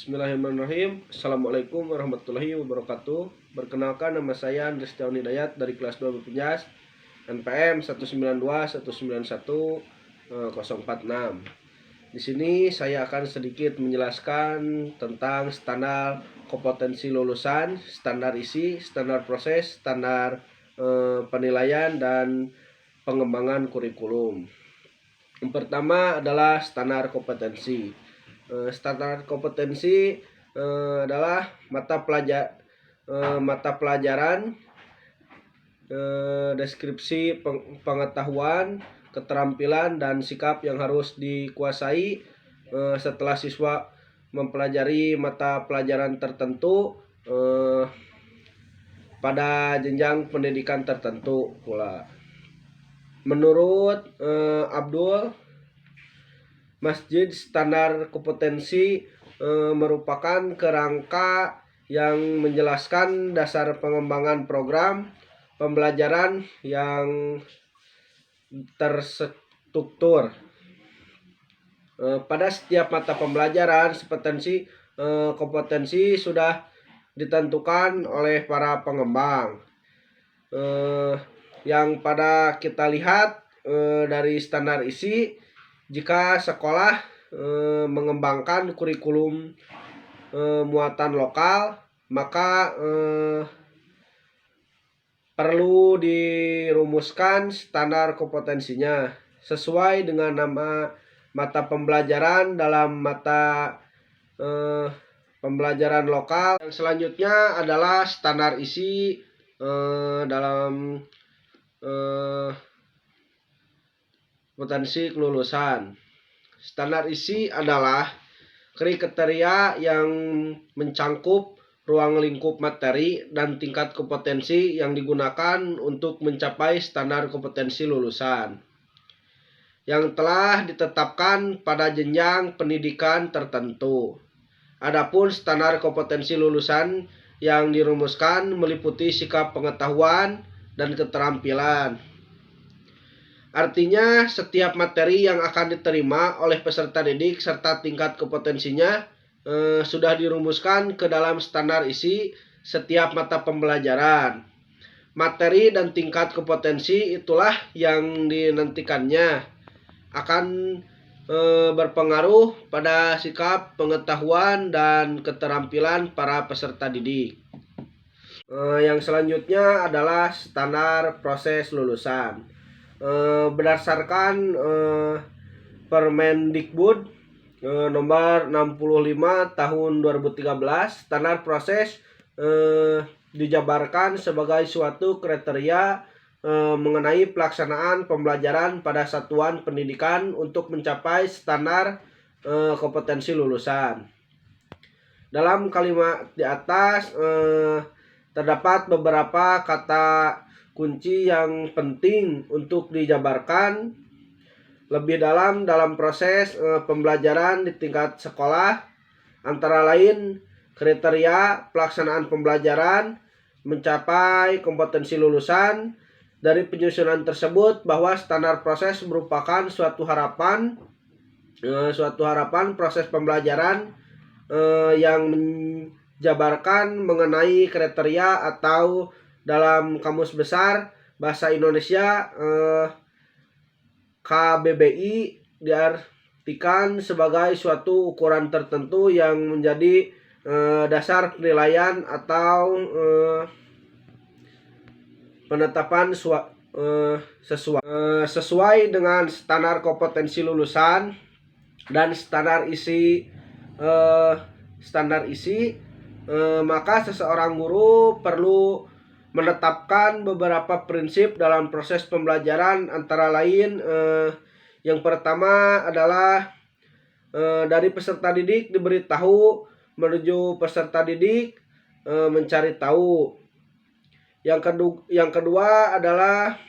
Bismillahirrahmanirrahim. Assalamualaikum warahmatullahi wabarakatuh. Perkenalkan, nama saya Andres Tiawan Hidayat dari kelas 2 BPJS NPM 192191046. Di sini saya akan sedikit menjelaskan tentang standar kompetensi lulusan, standar isi, standar proses, standar penilaian dan pengembangan kurikulum. Yang pertama adalah standar kompetensi. Standar kompetensi adalah mata pelajaran, deskripsi pengetahuan, keterampilan dan sikap yang harus dikuasai setelah siswa mempelajari mata pelajaran tertentu pada jenjang pendidikan tertentu pula. Menurut Abdul, Masjid standar kompetensi merupakan kerangka yang menjelaskan dasar pengembangan program pembelajaran yang terstruktur. Pada setiap mata pembelajaran, kompetensi sudah ditentukan oleh para pengembang. Yang pada kita lihat dari standar isi, jika sekolah mengembangkan kurikulum muatan lokal, maka perlu dirumuskan standar kompetensinya sesuai dengan nama mata pembelajaran dalam mata pembelajaran lokal. Yang selanjutnya adalah standar isi dalam kompetensi kelulusan. Standar isi adalah kriteria yang mencangkup ruang lingkup materi dan tingkat kompetensi yang digunakan untuk mencapai standar kompetensi lulusan yang telah ditetapkan pada jenjang pendidikan tertentu. Adapun standar kompetensi lulusan yang dirumuskan meliputi sikap pengetahuan dan keterampilan. Artinya, setiap materi yang akan diterima oleh peserta didik serta tingkat kompetensinya sudah dirumuskan ke dalam standar isi setiap mata pembelajaran. Materi dan tingkat kompetensi itulah yang dinantikannya akan berpengaruh pada sikap pengetahuan dan keterampilan para peserta didik. Yang selanjutnya adalah standar proses lulusan. Berdasarkan Permendikbud nomor 65 tahun 2013, standar proses dijabarkan sebagai suatu kriteria mengenai pelaksanaan pembelajaran pada satuan pendidikan untuk mencapai standar kompetensi lulusan. Dalam kalimat di atas terdapat beberapa kata kunci yang penting untuk dijabarkan lebih dalam proses pembelajaran di tingkat sekolah, antara lain kriteria pelaksanaan pembelajaran mencapai kompetensi lulusan. Dari penyusunan tersebut bahwa standar proses merupakan suatu harapan proses pembelajaran yang menjabarkan mengenai kriteria atau dalam Kamus Besar Bahasa Indonesia KBBI diartikan sebagai suatu ukuran tertentu yang menjadi dasar penilaian atau penetapan sesuai dengan standar kompetensi lulusan dan standar isi. Maka seseorang guru perlu menetapkan beberapa prinsip dalam proses pembelajaran, antara lain yang pertama adalah dari peserta didik diberitahu menuju peserta didik mencari tahu. Yang kedua adalah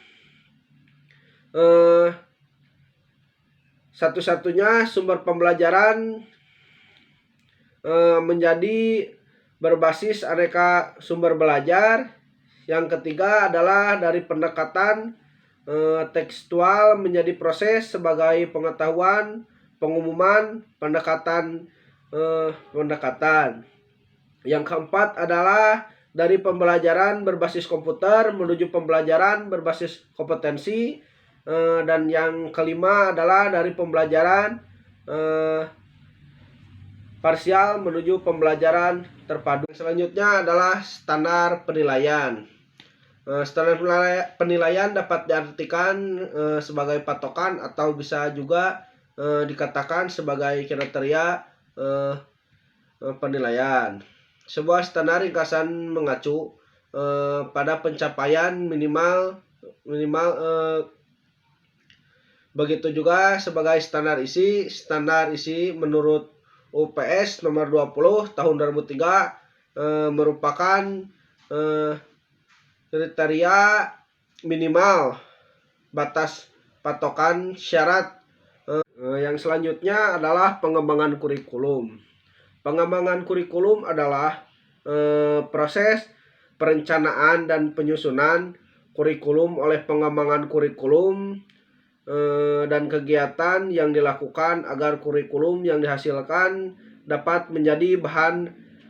satu-satunya sumber pembelajaran menjadi berbasis aneka sumber belajar. Yang ketiga adalah dari pendekatan tekstual menjadi proses sebagai pengetahuan, pengumuman, pendekatan pendekatan. Yang keempat adalah dari pembelajaran berbasis komputer menuju pembelajaran berbasis kompetensi. Dan yang kelima adalah dari pembelajaran parsial menuju pembelajaran terpadu. Selanjutnya adalah standar penilaian. Standar penilaian dapat diartikan sebagai patokan atau bisa juga dikatakan sebagai kriteria penilaian. Sebuah standar ringkasan mengacu pada pencapaian minimal begitu juga sebagai standar isi. Standar isi menurut UPS nomor 20 tahun 2003 merupakan kriteria minimal batas patokan syarat. Yang selanjutnya adalah pengembangan kurikulum. Pengembangan kurikulum adalah proses perencanaan dan penyusunan kurikulum oleh pengembangan kurikulum dan kegiatan yang dilakukan agar kurikulum yang dihasilkan dapat menjadi bahan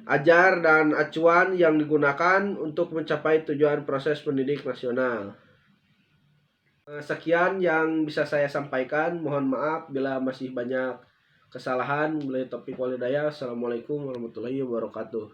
ajar dan acuan yang digunakan untuk mencapai tujuan proses pendidik nasional. Sekian yang bisa saya sampaikan. Mohon maaf bila masih banyak kesalahan. Wabillahi taufiq wal hidayah. Assalamualaikum warahmatullahi wabarakatuh.